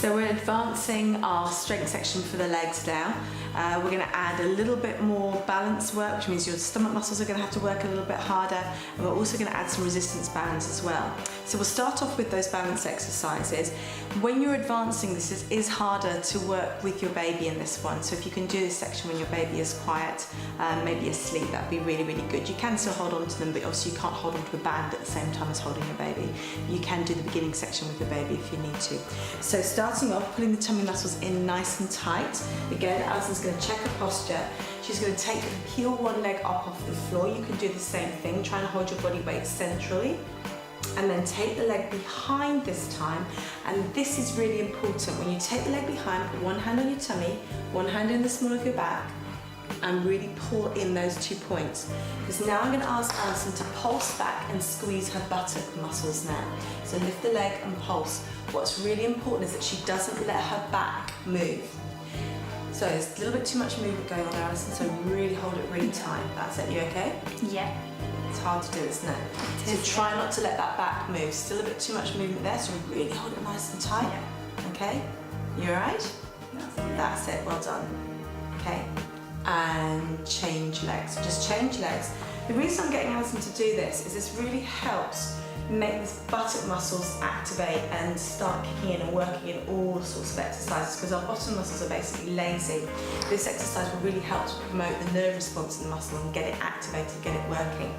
So we're advancing our strength section for the legs now. We're going to add a little bit more balance work, which means your stomach muscles are going to have to work a little bit harder, and we're also going to add some resistance bands as well. So we'll start off with those balance exercises. When you're advancing this, it is harder to work with your baby in this one, so if you can do this section when your baby is quiet, maybe asleep, that'd be really, really good. You can still hold on to them, but obviously you can't hold on to a band at the same time as holding your baby. You can do the beginning section with your baby if you need to. So starting off, pulling the tummy muscles in nice and tight. Again, Alison's going to check her posture. She's going to peel one leg up off the floor. You can do the same thing, try and hold your body weight centrally. And then take the leg behind this time, and this is really important. When you take the leg behind, put one hand on your tummy, one hand in the small of your back, and really pull in those 2 points. Because now I'm going to ask Alison to pulse back and squeeze her buttock muscles now. So lift the leg and pulse. What's really important is that she doesn't let her back move. So there's a little bit too much movement going on, Alison, so really hold it really tight. That's it, you okay? Yeah. It's hard to do, isn't it? So try not to let that back move. Still a bit too much movement there, so really hold it nice and tight. Yeah. Okay? You alright? That's it, well done. Okay? And change legs. Just change legs. The reason I'm getting Alison to do this is this really helps make these buttock muscles activate and start kicking in and working in all sorts of exercises, because our bottom muscles are basically lazy. This exercise will really help to promote the nerve response in the muscle and get it activated, get it working.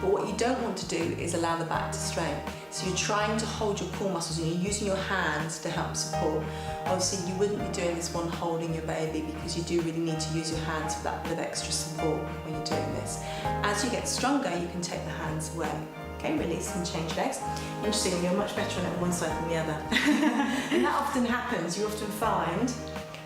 But what you don't want to do is allow the back to strain. So you're trying to hold your core muscles and you're using your hands to help support. Obviously you wouldn't be doing this one holding your baby, because you do really need to use your hands for that bit of extra support when you're doing this. As you get stronger, you can take the hands away. Okay, release and change legs. Interesting, you're much better on it on one side than the other. And that often happens. You often find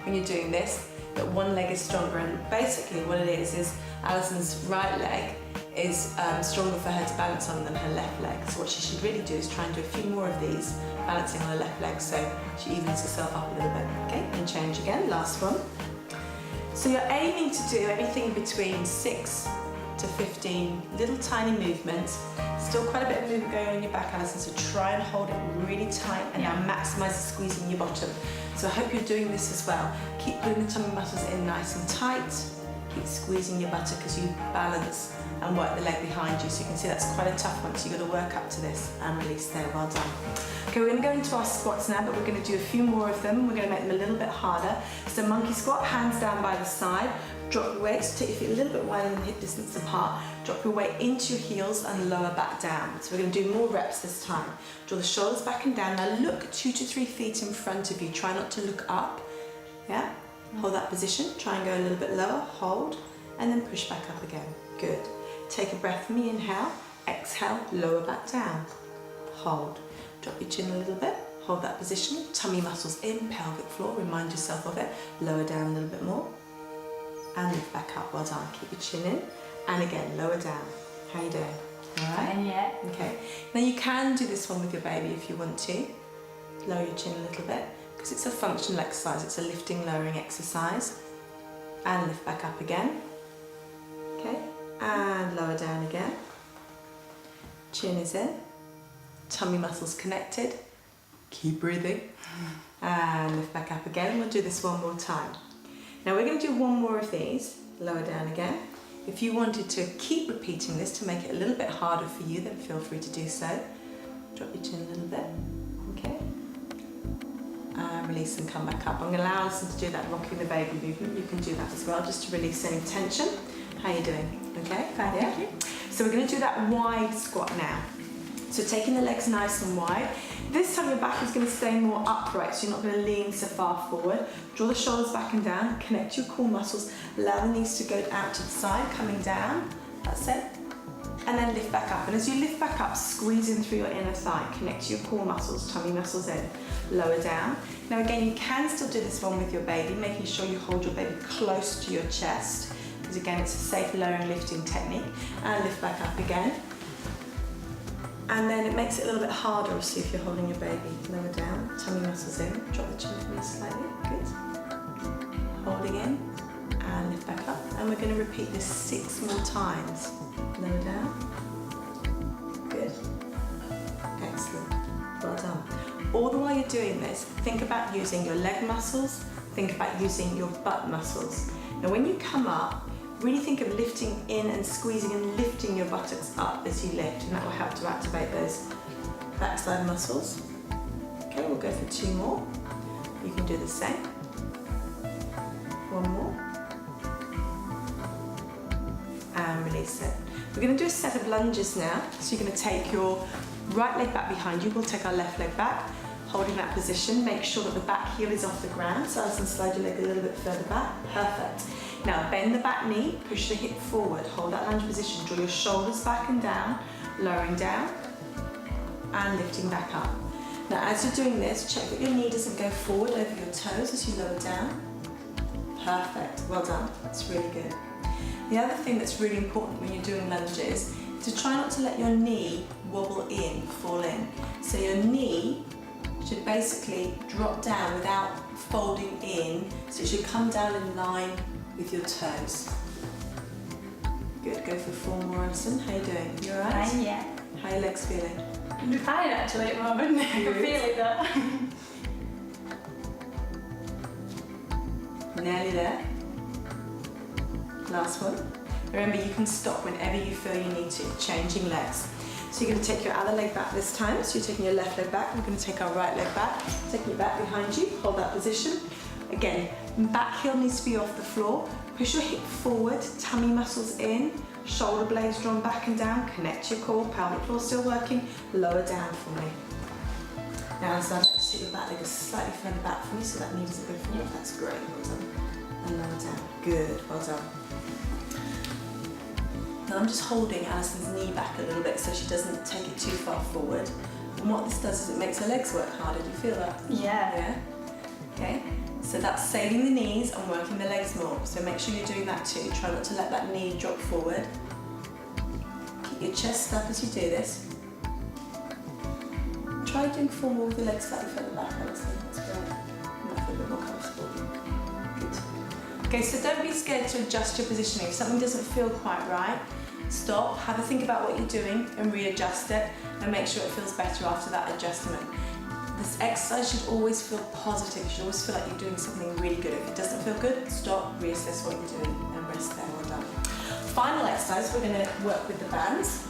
when you're doing this that one leg is stronger, and basically what it is Alison's right leg is stronger for her to balance on than her left leg. So what she should really do is try and do a few more of these, balancing on her left leg, so she evens herself up a little bit. Okay, and change again, last one. So you're aiming to do anything between 6 to 15 little tiny movements. Still quite a bit of movement going on in your back, Alison, so try and hold it really tight and now maximise the squeeze in your bottom. So I hope you're doing this as well. Keep pulling the tummy muscles in nice and tight. Keep squeezing your buttock as you balance and work the leg behind you. So you can see that's quite a tough one, so you've got to work up to this and release there, well done. Okay, we're going to go into our squats now, but we're going to do a few more of them. We're going to make them a little bit harder. So monkey squat, hands down by the side. Drop your weight, so take your feet a little bit wider than hip distance apart. Drop your weight into your heels and lower back down. So we're going to do more reps this time. Draw the shoulders back and down. Now look 2 to 3 feet in front of you. Try not to look up. Yeah? Hold that position. Try and go a little bit lower. Hold. And then push back up again. Good. Take a breath for me. Inhale. Exhale. Lower back down. Hold. Drop your chin a little bit. Hold that position. Tummy muscles in, pelvic floor. Remind yourself of it. Lower down a little bit more. And lift back up, well done. Keep your chin in, and again, lower down. How you doing? All right? Yeah. Okay. Now you can do this one with your baby if you want to. Lower your chin a little bit, because it's a functional exercise. It's a lifting, lowering exercise. And lift back up again. Okay. And lower down again. Chin is in. Tummy muscles connected. Keep breathing. And lift back up again. We'll do this one more time. Now we're going to do one more of these, lower down again. If you wanted to keep repeating this to make it a little bit harder for you, then feel free to do so. Drop your chin a little bit, okay? And release and come back up. I'm going to allow Alison to do that rocking the baby movement. You can do that as well, just to release any tension. How are you doing? Okay? Fine, yeah? thank you. So we're going to do that wide squat now. So taking the legs nice and wide. This time your back is going to stay more upright, so you're not going to lean so far forward. Draw the shoulders back and down, connect your core muscles, allow the knees to go out to the side, coming down, that's it. And then lift back up. And as you lift back up, squeeze in through your inner thigh, connect your core muscles, tummy muscles in, lower down. Now again, you can still do this one with your baby, making sure you hold your baby close to your chest, because again, it's a safe lowering lifting technique. And lift back up again. And then it makes it a little bit harder, obviously, if you're holding your baby. Lower down, tummy muscles in, drop the chin for me slightly, good. Holding in, and lift back up. And we're going to repeat this 6 more times. Lower down, good. Excellent, well done. all the while you're doing this, think about using your leg muscles, think about using your butt muscles. Now when you come up, really think of lifting in and squeezing and lifting your buttocks up as you lift, and that will help to activate those backside muscles. Okay, we'll go for 2 more. You can do the same. 1 more. And release it. We're going to do a set of lunges now. So you're going to take your right leg back behind you. We'll take our left leg back, holding that position. Make sure that the back heel is off the ground. So Alison, slide your leg a little bit further back. Perfect. Now bend the back knee, push the hip forward, hold that lunge position. Draw your shoulders back and down, lowering down and lifting back up. Now as you're doing this, check that your knee doesn't go forward over your toes as you lower down. Perfect, well done, that's really good. The other thing that's really important when you're doing lunges is to try not to let your knee wobble in, fall in. So your knee should basically drop down without folding in, so it should come down in line with your toes. Good, go for 4 more, Alison. How are you doing? You alright? Fine, yeah. How are your legs feeling? I'm fine actually at the moment. I can feel it though. Nearly there. Last one. Remember, you can stop whenever you feel you need to, changing legs. So you're going to take your other leg back this time. So you're taking your left leg back. We're going to take our right leg back. Taking it back behind you. Hold that position. Again, back heel needs to be off the floor. Push your hip forward, tummy muscles in, shoulder blades drawn back and down. Connect your core, pelvic floor still working. Lower down for me. Now, so I'd like to sit your back leg slightly further back for me so that knee doesn't go forward. That's great. Well done. And lower down. Good. Well done. Now I'm just holding Alison's knee back a little bit so she doesn't take it too far forward. And what this does is it makes her legs work harder. Do you feel that? Yeah. Yeah? Okay. So that's saving the knees and working the legs more. So make sure you're doing that too. Try not to let that knee drop forward. Keep your chest up as you do this. Try doing 4 more with your legs slightly further back, Alison. That's great. You might feel a bit more comfortable. Good. Okay, so don't be scared to adjust your positioning. If something doesn't feel quite right, stop, have a think about what you're doing and readjust it and make sure it feels better after that adjustment. This exercise should always feel positive. You should always feel like you're doing something really good. If it doesn't feel good, stop, reassess what you're doing and rest there. Well done. Final exercise, we're going to work with the bands.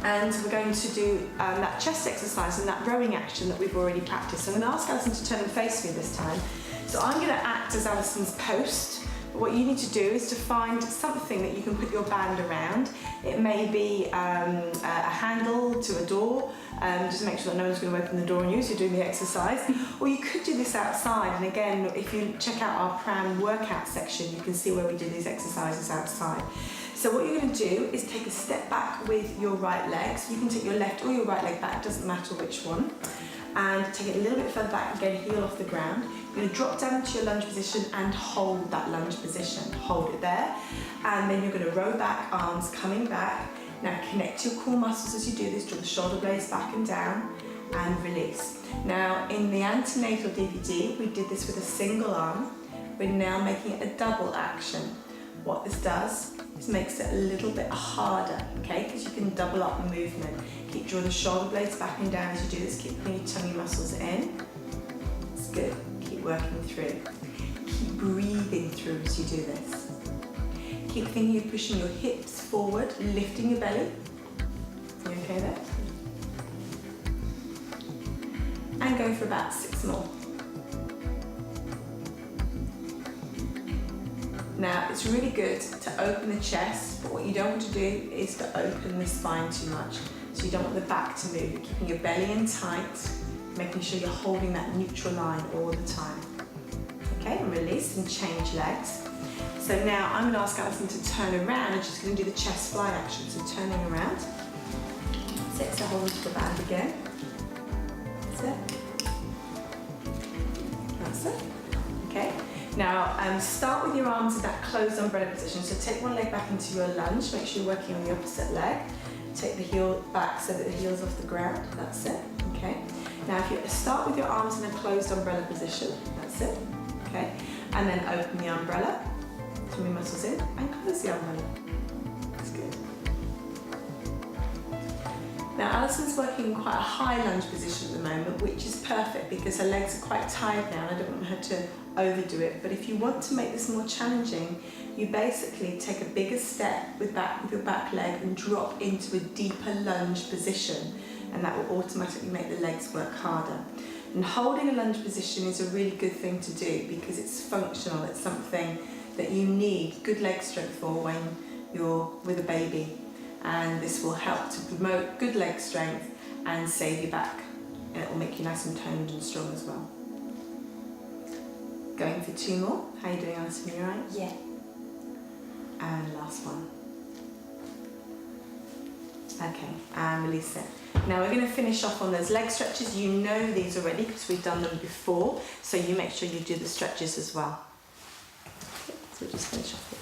And we're going to do that chest exercise and that rowing action that we've already practiced. So I'm going to ask Alison to turn and face me this time. So I'm going to act as Alison's post. What you need to do is to find something that you can put your band around. It may be a handle to a door, just make sure that no one's going to open the door on you as you're doing the exercise. Or you could do this outside, and again, if you check out our pram workout section, you can see where we do these exercises outside. So what you're going to do is take a step back with your right leg. So you can take your left or your right leg back, doesn't matter which one. And take it a little bit further back and get a heel off the ground. You're going to drop down into your lunge position and hold that lunge position. Hold it there. And then you're going to row back, arms coming back. Now connect your core muscles as you do this. Draw the shoulder blades back and down and release. Now in the antenatal DVD, we did this with a single arm. We're now making it a double action. What this does is makes it a little bit harder, okay? Because you can double up the movement. Keep drawing the shoulder blades back and down as you do this. Keep putting your tummy muscles in. It's good. Keep working through. Keep breathing through as you do this. Keep thinking of pushing your hips forward, lifting your belly. You okay there? And go for about 6 more. Now, it's really good to open the chest, but what you don't want to do is to open the spine too much. So you don't want the back to move. You're keeping your belly in tight, making sure you're holding that neutral line all the time. Okay, and release and change legs. So now I'm going to ask Alison to turn around and she's going to do the chest fly action. So turning around. That's it, so hold onto the band again. That's it. That's it. Okay. Now start with your arms in that closed umbrella position. So take one leg back into your lunge. Make sure you're working on the opposite leg. Take the heel back so that the heel's off the ground. That's it. Okay. Now if you start with your arms in a closed umbrella position. That's it. Okay. And then open the umbrella. Tummy muscles in and close the umbrella. That's good. Now Alison's working in quite a high lunge position at the moment, which is perfect because her legs are quite tired now and I don't want her to overdo it. But if you want to make this more challenging, you basically take a bigger step with your back leg and drop into a deeper lunge position, and that will automatically make the legs work harder. And holding a lunge position is a really good thing to do because it's functional. It's something that you need good leg strength for when you're with a baby, and this will help to promote good leg strength and save your back, and it will make you nice and toned and strong as well. Going for 2 more. How are you doing, Alison? You alright? Yeah. And last one. Okay, and release it. Now we're going to finish off on those leg stretches. You know these already because we've done them before, so you make sure you do the stretches as well. Okay, so we'll just finish off here.